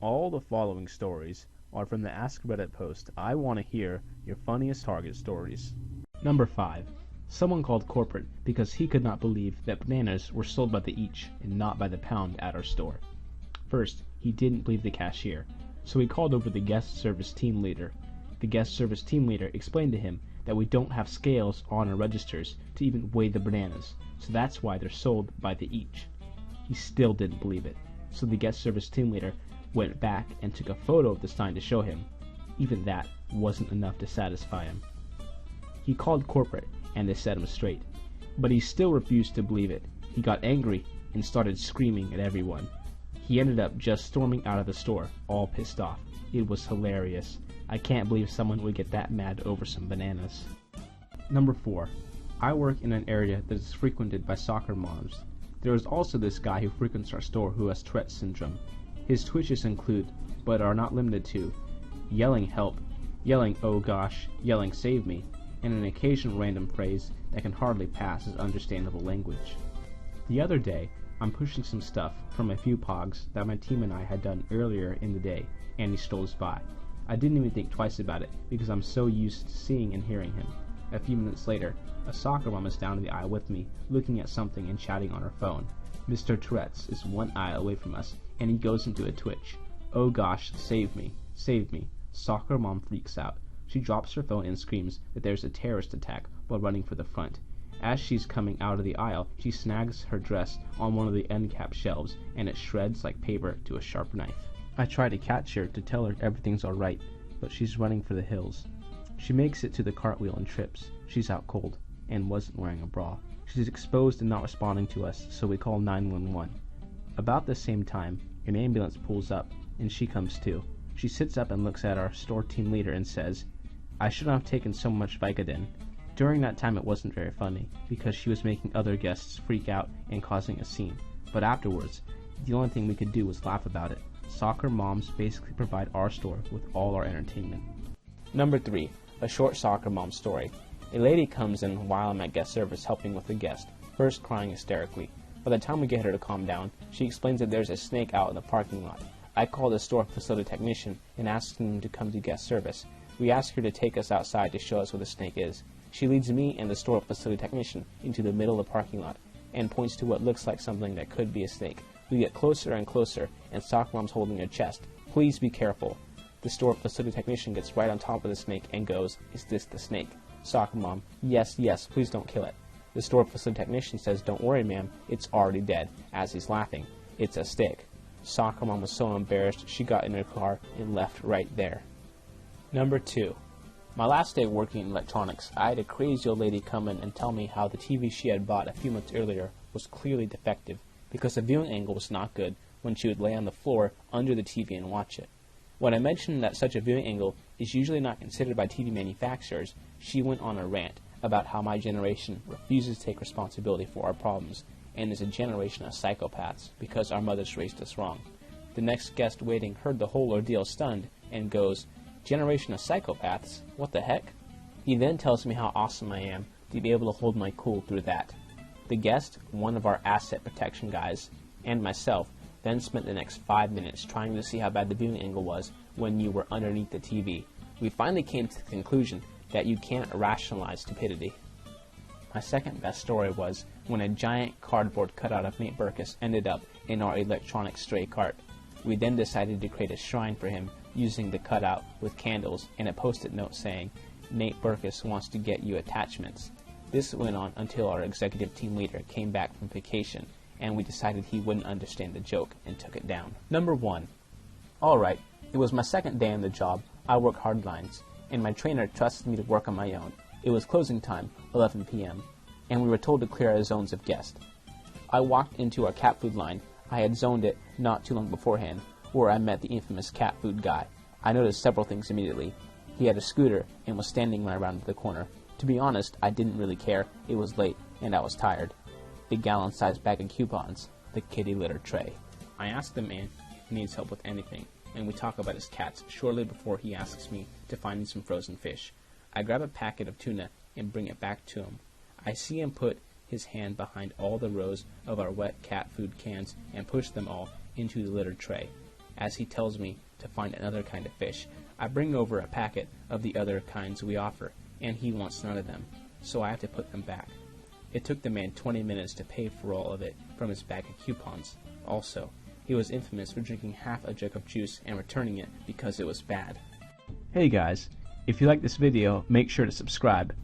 All the following stories are from the Ask Reddit post, I Want to Hear Your Funniest Target Stories. Number 5. Someone called corporate because he could not believe that bananas were sold by the each and not by the pound at our store. First, he didn't believe the cashier, so he called over the guest service team leader. The guest service team leader explained to him that we don't have scales on our registers to even weigh the bananas, so that's why they're sold by the each. He still didn't believe it, so the guest service team leader went back and took a photo of the sign to show him. Even that wasn't enough to satisfy him. He called corporate and they set him straight, but he still refused to believe it. He got angry and started screaming at everyone. He ended up just storming out of the store, all pissed off. It was hilarious. I can't believe someone would get that mad over some bananas. Number 4. I work in an area that is frequented by soccer moms. There is also this guy who frequents our store who has Tourette syndrome. His twitches include, but are not limited to, yelling help, yelling oh gosh, yelling save me, and an occasional random phrase that can hardly pass as understandable language. The other day, I'm pushing some stuff from a few pogs that my team and I had done earlier in the day, and he strolls by. I didn't even think twice about it because I'm so used to seeing and hearing him. A few minutes later, a soccer mom is down the aisle with me, looking at something and chatting on her phone. Mr. Tourette's is one aisle away from us, and he goes into a twitch. Oh gosh, save me, save me. Soccer mom freaks out. She drops her phone and screams that there's a terrorist attack while running for the front. As she's coming out of the aisle, she snags her dress on one of the end-cap shelves, and it shreds like paper to a sharp knife. I try to catch her to tell her everything's alright, but she's running for the hills. She makes it to the cartwheel and trips. She's out cold, and wasn't wearing a bra. She's exposed and not responding to us, so we call 911. About the same time, an ambulance pulls up, and she comes too. She sits up and looks at our store team leader and says, I shouldn't have taken so much Vicodin. During that time it wasn't very funny, because she was making other guests freak out and causing a scene. But afterwards, the only thing we could do was laugh about it. Soccer moms basically provide our store with all our entertainment. Number 3. A short soccer mom story. A lady comes in while I'm at guest service helping with a guest, first crying hysterically. By the time we get her to calm down, she explains that there's a snake out in the parking lot. I call the store facility technician and ask him to come to guest service. We ask her to take us outside to show us where the snake is. She leads me and the store facility technician into the middle of the parking lot and points to what looks like something that could be a snake. We get closer and closer, and soccer mom's holding her chest. Please be careful. The store facility technician gets right on top of the snake and goes, is this the snake? Soccer mom, yes, please don't kill it. The store facility technician says, don't worry ma'am, it's already dead, as he's laughing. It's a stick. Soccer mom was so embarrassed she got in her car and left right there. Number 2. My last day working in electronics, I had a crazy old lady come in and tell me how the TV she had bought a few months earlier was clearly defective because the viewing angle was not good when she would lay on the floor under the TV and watch it. When I mentioned that such a viewing angle is usually not considered by TV manufacturers, she went on a rant about how my generation refuses to take responsibility for our problems and is a generation of psychopaths because our mothers raised us wrong. The next guest waiting heard the whole ordeal stunned and goes, generation of psychopaths? What the heck? He then tells me how awesome I am to be able to hold my cool through that. The guest, one of our asset protection guys, and myself then spent the next 5 minutes trying to see how bad the viewing angle was when you were underneath the TV. We finally came to the conclusion that you can't rationalize stupidity. My second best story was when a giant cardboard cutout of Nate Burkus ended up in our electronic stray cart. We then decided to create a shrine for him using the cutout with candles and a post-it note saying, Nate Burkus wants to get you attachments. This went on until our executive team leader came back from vacation and we decided he wouldn't understand the joke and took it down. Number 1. Alright, it was my second day on the job. I work hard lines, and my trainer trusted me to work on my own. It was closing time, 11 p.m., and we were told to clear our zones of guests. I walked into our cat food line. I had zoned it not too long beforehand, where I met the infamous cat food guy. I noticed several things immediately. He had a scooter and was standing right around the corner. To be honest, I didn't really care. It was late, and I was tired. The gallon-sized bag of coupons, the kitty litter tray. I asked the man if he needs help with anything, and we talk about his cats shortly before he asks me to find some frozen fish. I grab a packet of tuna and bring it back to him. I see him put his hand behind all the rows of our wet cat food cans and push them all into the litter tray. as he tells me to find another kind of fish. I bring over a packet of the other kinds we offer, and he wants none of them, so I have to put them back. It took the man 20 minutes to pay for all of it from his bag of coupons. Also, he was infamous for drinking half a jug of juice and returning it because it was bad. Hey guys, if you like this video, make sure to subscribe.